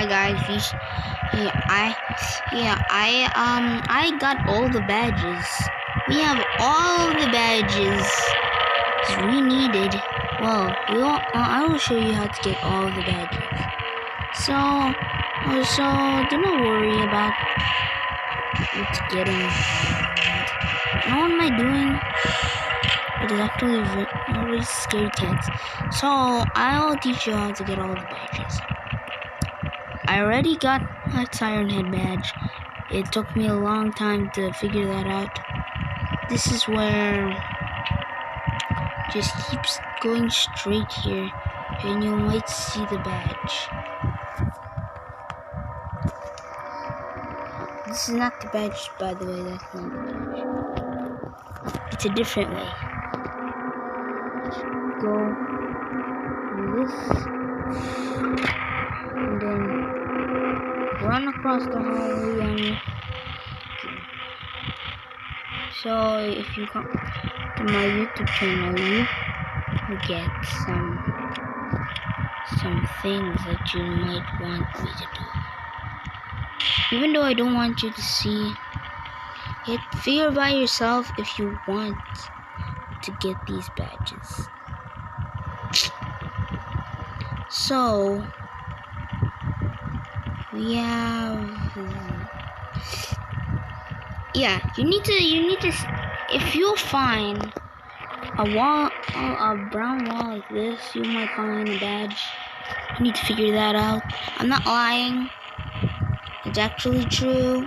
Hi guys, I got all the badges. We have all the badges we needed. Well, I will show you how to get all the badges. So do not worry about getting. Now what am I doing? It is actually very scary cats. So I'll teach you how to get all the badges. I already got a Siren Head badge. It took me a long time to figure that out. This is where just keeps going straight here and you might see the badge. This is not the badge, by the way. That's not the badge. It's a different way. Go do this and then run across the hallway and so if you come to my YouTube channel, you will get some things that you might want me to do. Even though I don't want you to see it, figure by yourself if you want to get these badges. So we have you need to if you find a brown wall like this, you might find a badge. You need to figure that out. I'm not lying. It's actually true.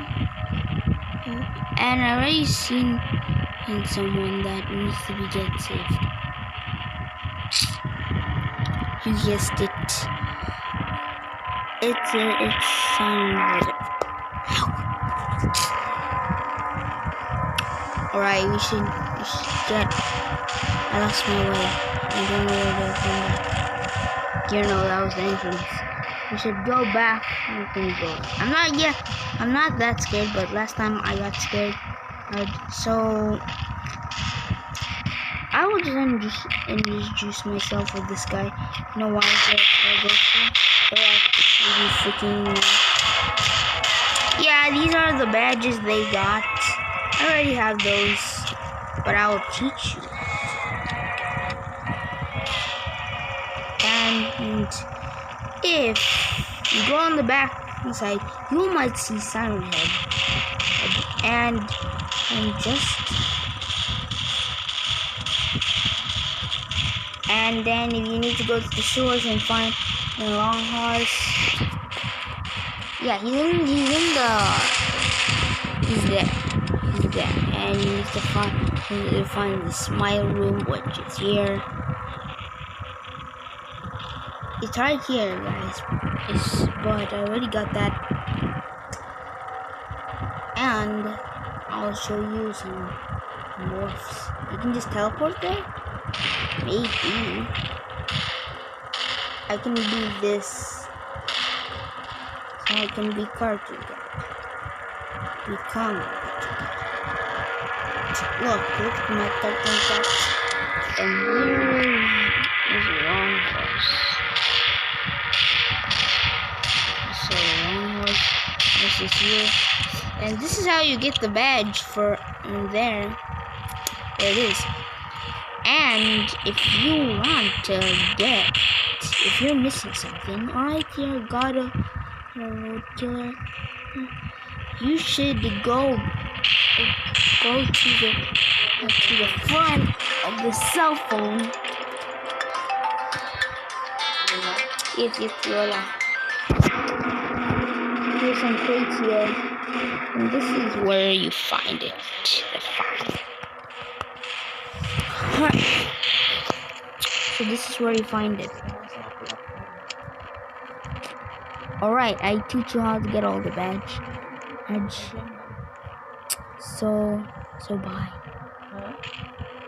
And I already seen someone that needs to be get saved. You guessed it. It's Siren. Alright, we should get. I lost my way. I don't know where to come back. You know, that was the entrance. We should go back. We can go. I'm not that scared, but last time I got scared. So I will just introduce myself with this guy. You know why I go to? They're freaking. Yeah, these are the badges they got. I already have those, but I will teach you. And if you go on the back side, you might see Siren Head. And then if you need to go to the sewers and find the long horse. Yeah, he's there. And you need to find the smile room, which is here. It's right here, guys. But I already got that. And I'll show you some morphs. You can just teleport there? Maybe. I can do this. So I can be cartoon. Become. Look at my cartoon cat. And here is a long horse. So long horse. This is here. And this is how you get the badge for there. There it is. And if you want to get, if you're missing something, alright, you got a road killer. You should go to the front of the cell phone. If you're like, here's some crates here, and this is where you find it. So this is where you find it. Alright, I teach you how to get all the badge. So bye.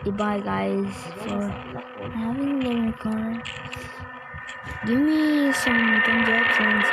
Goodbye, guys, for having the record. Give me some thumbs up and